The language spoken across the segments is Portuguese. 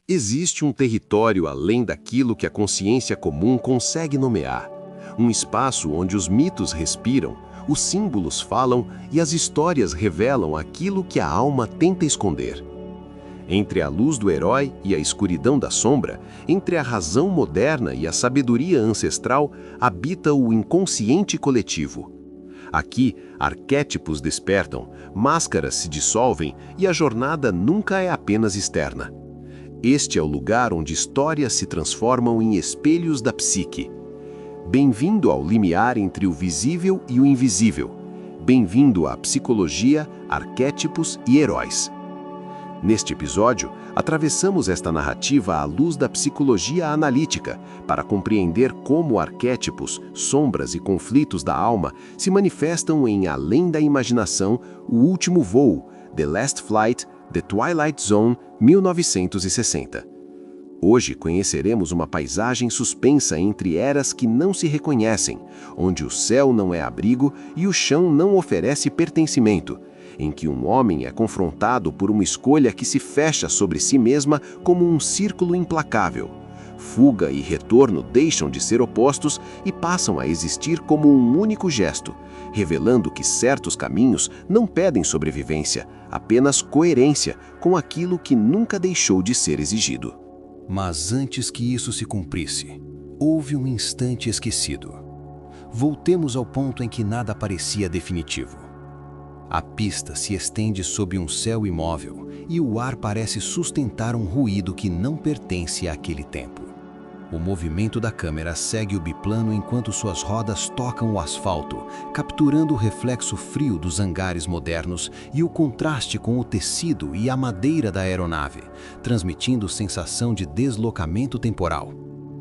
Existe um território além daquilo que a consciência comum consegue nomear. Um espaço onde os mitos respiram, os símbolos falam e as histórias revelam aquilo que a alma tenta esconder. Entre a luz do herói e a escuridão da sombra, entre a razão moderna e a sabedoria ancestral, habita o inconsciente coletivo. Aqui, arquétipos despertam, máscaras se dissolvem e a jornada nunca é apenas externa. Este é o lugar onde histórias se transformam em espelhos da psique. Bem-vindo ao limiar entre o visível e o invisível. Bem-vindo à psicologia, arquétipos e heróis. Neste episódio, atravessamos esta narrativa à luz da psicologia analítica para compreender como arquétipos, sombras e conflitos da alma se manifestam em Além da Imaginação, O Último Voo, The Last Flight, The Twilight Zone, 1960. Hoje conheceremos uma paisagem suspensa entre eras que não se reconhecem, onde o céu não é abrigo e o chão não oferece pertencimento, em que um homem é confrontado por uma escolha que se fecha sobre si mesma como um círculo implacável. Fuga e retorno deixam de ser opostos e passam a existir como um único gesto, revelando que certos caminhos não pedem sobrevivência, apenas coerência com aquilo que nunca deixou de ser exigido. Mas antes que isso se cumprisse, houve um instante esquecido. Voltemos ao ponto em que nada parecia definitivo. A pista se estende sob um céu imóvel e o ar parece sustentar um ruído que não pertence àquele tempo. O movimento da câmera segue o biplano enquanto suas rodas tocam o asfalto, capturando o reflexo frio dos hangares modernos e o contraste com o tecido e a madeira da aeronave, transmitindo sensação de deslocamento temporal.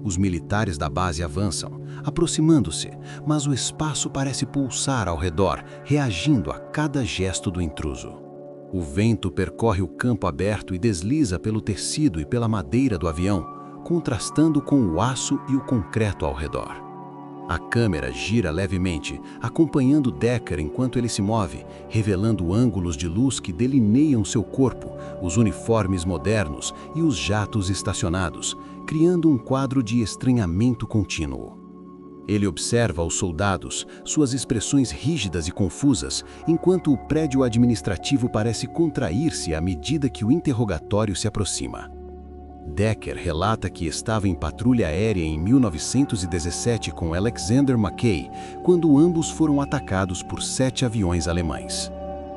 Os militares da base avançam, aproximando-se, mas o espaço parece pulsar ao redor, reagindo a cada gesto do intruso. O vento percorre o campo aberto e desliza pelo tecido e pela madeira do avião, contrastando com o aço e o concreto ao redor. A câmera gira levemente, acompanhando Decker enquanto ele se move, revelando ângulos de luz que delineiam seu corpo, os uniformes modernos e os jatos estacionados, criando um quadro de estranhamento contínuo. Ele observa os soldados, suas expressões rígidas e confusas, enquanto o prédio administrativo parece contrair-se à medida que o interrogatório se aproxima. Decker relata que estava em patrulha aérea em 1917 com Alexander Mackay, quando ambos foram atacados por 7 aviões alemães.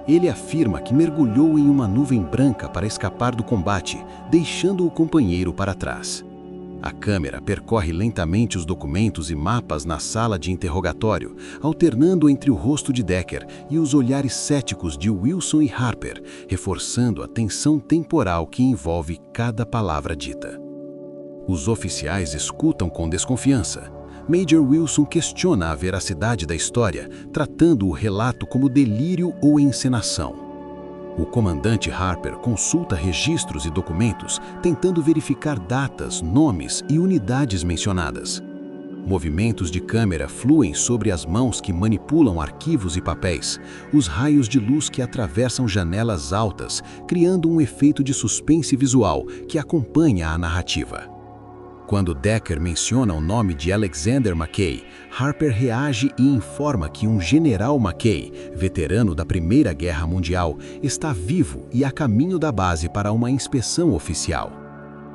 Ele afirma que mergulhou em uma nuvem branca para escapar do combate, deixando o companheiro para trás. A câmera percorre lentamente os documentos e mapas na sala de interrogatório, alternando entre o rosto de Decker e os olhares céticos de Wilson e Harper, reforçando a tensão temporal que envolve cada palavra dita. Os oficiais escutam com desconfiança. Major Wilson questiona a veracidade da história, tratando o relato como delírio ou encenação. O comandante Harper consulta registros e documentos, tentando verificar datas, nomes e unidades mencionadas. Movimentos de câmera fluem sobre as mãos que manipulam arquivos e papéis, os raios de luz que atravessam janelas altas, criando um efeito de suspense visual que acompanha a narrativa. Quando Decker menciona o nome de Alexander Mackay, Harper reage e informa que um general Mackay, veterano da Primeira Guerra Mundial, está vivo e a caminho da base para uma inspeção oficial.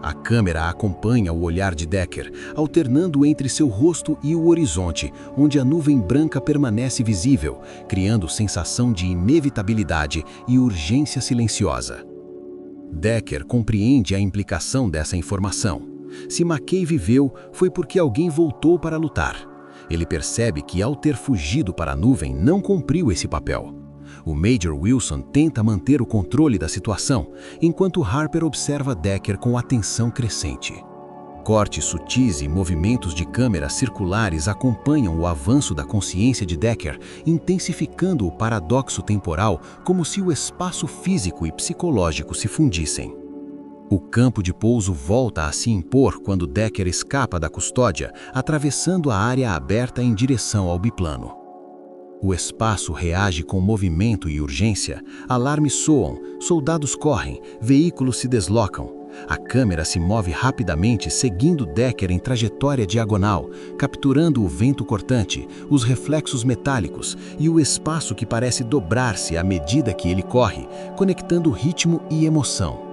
A câmera acompanha o olhar de Decker, alternando entre seu rosto e o horizonte, onde a nuvem branca permanece visível, criando sensação de inevitabilidade e urgência silenciosa. Decker compreende a implicação dessa informação. Se Mackay viveu, foi porque alguém voltou para lutar. Ele percebe que, ao ter fugido para a nuvem, não cumpriu esse papel. O Major Wilson tenta manter o controle da situação, enquanto Harper observa Decker com atenção crescente. Cortes sutis e movimentos de câmera circulares acompanham o avanço da consciência de Decker, intensificando o paradoxo temporal como se o espaço físico e psicológico se fundissem. O campo de pouso volta a se impor quando Decker escapa da custódia, atravessando a área aberta em direção ao biplano. O espaço reage com movimento e urgência, alarmes soam, soldados correm, veículos se deslocam. A câmera se move rapidamente, seguindo Decker em trajetória diagonal, capturando o vento cortante, os reflexos metálicos e o espaço que parece dobrar-se à medida que ele corre, conectando ritmo e emoção.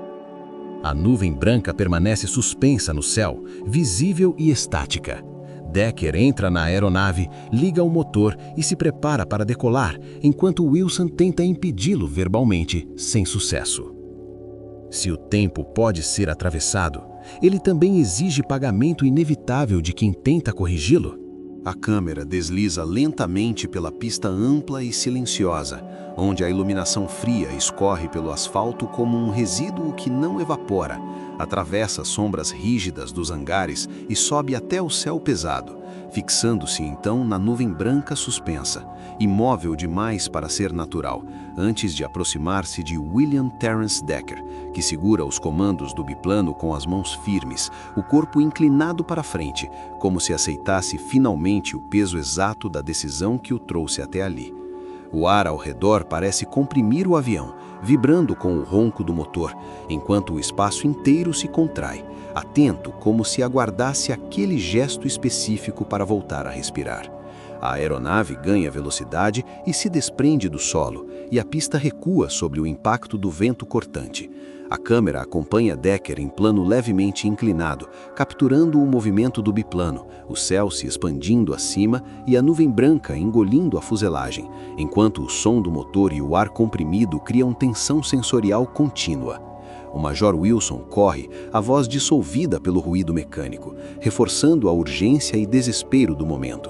A nuvem branca permanece suspensa no céu, visível e estática. Decker entra na aeronave, liga o motor e se prepara para decolar, enquanto Wilson tenta impedi-lo verbalmente, sem sucesso. Se o tempo pode ser atravessado, ele também exige pagamento inevitável de quem tenta corrigi-lo. A câmera desliza lentamente pela pista ampla e silenciosa, onde a iluminação fria escorre pelo asfalto como um resíduo que não evapora, atravessa as sombras rígidas dos hangares e sobe até o céu pesado, fixando-se então na nuvem branca suspensa, imóvel demais para ser natural, antes de aproximar-se de William Terence Decker, que segura os comandos do biplano com as mãos firmes, o corpo inclinado para frente, como se aceitasse finalmente o peso exato da decisão que o trouxe até ali. O ar ao redor parece comprimir o avião, vibrando com o ronco do motor, enquanto o espaço inteiro se contrai, atento como se aguardasse aquele gesto específico para voltar a respirar. A aeronave ganha velocidade e se desprende do solo, e a pista recua sob o impacto do vento cortante. A câmera acompanha Decker em plano levemente inclinado, capturando o movimento do biplano, o céu se expandindo acima e a nuvem branca engolindo a fuselagem, enquanto o som do motor e o ar comprimido criam tensão sensorial contínua. O Major Wilson corre, a voz dissolvida pelo ruído mecânico, reforçando a urgência e desespero do momento.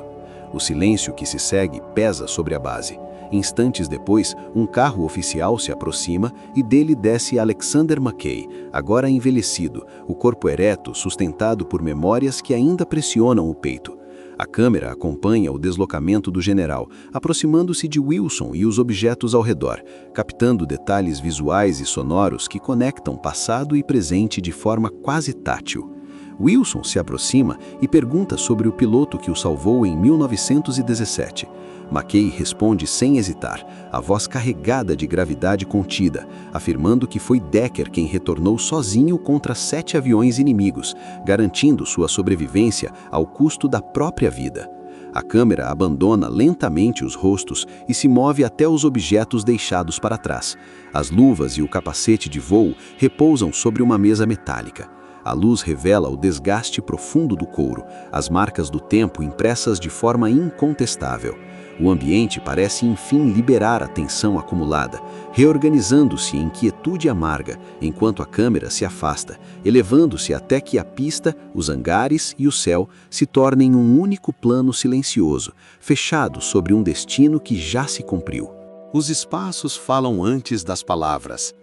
O silêncio que se segue pesa sobre a base. Instantes depois, um carro oficial se aproxima e dele desce Alexander McKay, agora envelhecido, o corpo ereto sustentado por memórias que ainda pressionam o peito. A câmera acompanha o deslocamento do general, aproximando-se de Wilson e os objetos ao redor, captando detalhes visuais e sonoros que conectam passado e presente de forma quase tátil. Wilson se aproxima e pergunta sobre o piloto que o salvou em 1917. McKay responde sem hesitar, a voz carregada de gravidade contida, afirmando que foi Decker quem retornou sozinho contra 7 aviões inimigos, garantindo sua sobrevivência ao custo da própria vida. A câmera abandona lentamente os rostos e se move até os objetos deixados para trás. As luvas e o capacete de voo repousam sobre uma mesa metálica. A luz revela o desgaste profundo do couro, as marcas do tempo impressas de forma incontestável. O ambiente parece enfim liberar a tensão acumulada, reorganizando-se em quietude amarga, enquanto a câmera se afasta, elevando-se até que a pista, os hangares e o céu se tornem um único plano silencioso, fechado sobre um destino que já se cumpriu. Os espaços falam antes das palavras.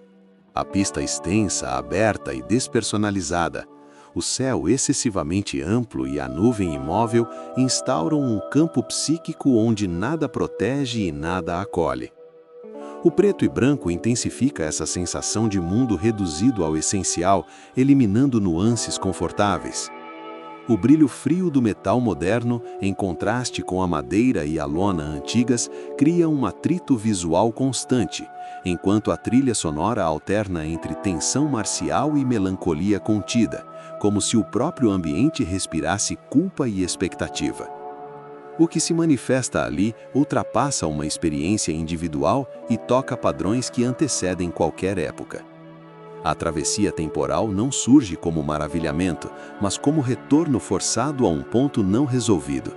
A pista extensa, aberta e despersonalizada, o céu excessivamente amplo e a nuvem imóvel instauram um campo psíquico onde nada protege e nada acolhe. O preto e branco intensifica essa sensação de mundo reduzido ao essencial, eliminando nuances confortáveis. O brilho frio do metal moderno, em contraste com a madeira e a lona antigas, cria um atrito visual constante, enquanto a trilha sonora alterna entre tensão marcial e melancolia contida, como se o próprio ambiente respirasse culpa e expectativa. O que se manifesta ali ultrapassa uma experiência individual e toca padrões que antecedem qualquer época. A travessia temporal não surge como maravilhamento, mas como retorno forçado a um ponto não resolvido.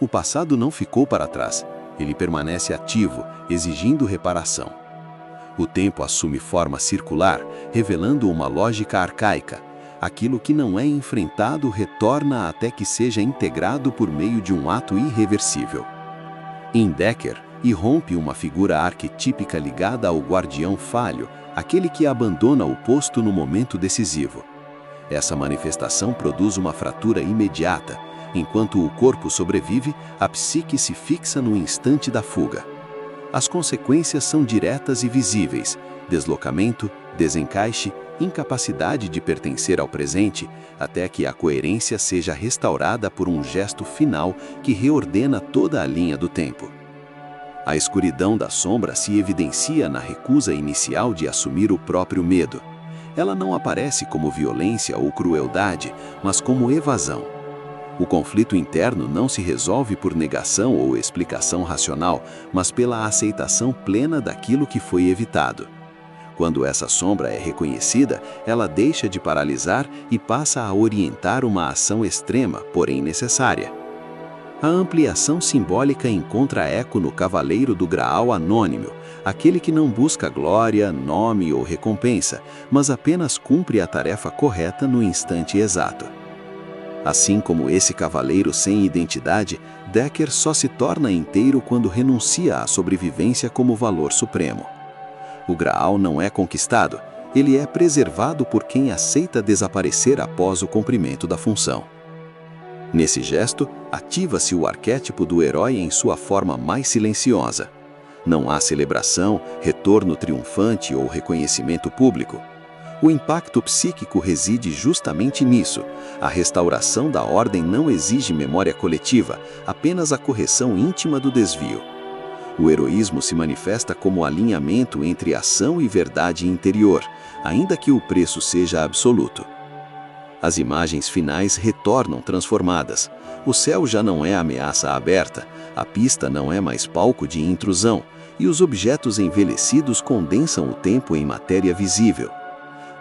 O passado não ficou para trás, ele permanece ativo, exigindo reparação. O tempo assume forma circular, revelando uma lógica arcaica. Aquilo que não é enfrentado retorna até que seja integrado por meio de um ato irreversível. Em Decker, irrompe uma figura arquetípica ligada ao guardião falho, aquele que abandona o posto no momento decisivo. Essa manifestação produz uma fratura imediata. Enquanto o corpo sobrevive, a psique se fixa no instante da fuga. As consequências são diretas e visíveis: deslocamento, desencaixe, incapacidade de pertencer ao presente, até que a coerência seja restaurada por um gesto final que reordena toda a linha do tempo. A escuridão da sombra se evidencia na recusa inicial de assumir o próprio medo. Ela não aparece como violência ou crueldade, mas como evasão. O conflito interno não se resolve por negação ou explicação racional, mas pela aceitação plena daquilo que foi evitado. Quando essa sombra é reconhecida, ela deixa de paralisar e passa a orientar uma ação extrema, porém necessária. A ampliação simbólica encontra eco no Cavaleiro do Graal Anônimo, aquele que não busca glória, nome ou recompensa, mas apenas cumpre a tarefa correta no instante exato. Assim como esse cavaleiro sem identidade, Decker só se torna inteiro quando renuncia à sobrevivência como valor supremo. O Graal não é conquistado, ele é preservado por quem aceita desaparecer após o cumprimento da função. Nesse gesto, ativa-se o arquétipo do herói em sua forma mais silenciosa. Não há celebração, retorno triunfante ou reconhecimento público. O impacto psíquico reside justamente nisso. A restauração da ordem não exige memória coletiva, apenas a correção íntima do desvio. O heroísmo se manifesta como alinhamento entre ação e verdade interior, ainda que o preço seja absoluto. As imagens finais retornam transformadas. O céu já não é ameaça aberta, a pista não é mais palco de intrusão, e os objetos envelhecidos condensam o tempo em matéria visível.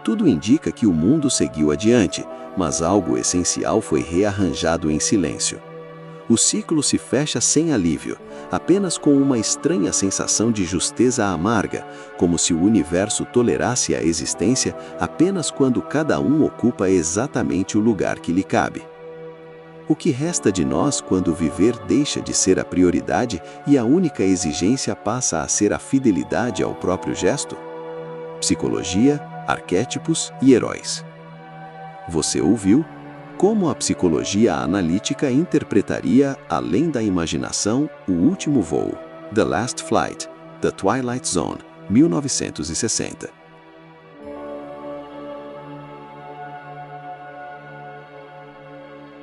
Tudo indica que o mundo seguiu adiante, mas algo essencial foi rearranjado em silêncio. O ciclo se fecha sem alívio, apenas com uma estranha sensação de justeza amarga, como se o universo tolerasse a existência apenas quando cada um ocupa exatamente o lugar que lhe cabe. O que resta de nós quando viver deixa de ser a prioridade e a única exigência passa a ser a fidelidade ao próprio gesto? Psicologia, arquétipos e heróis. Você ouviu Como a Psicologia Analítica Interpretaria, além da imaginação, o último voo. The Last Flight, The Twilight Zone, 1960.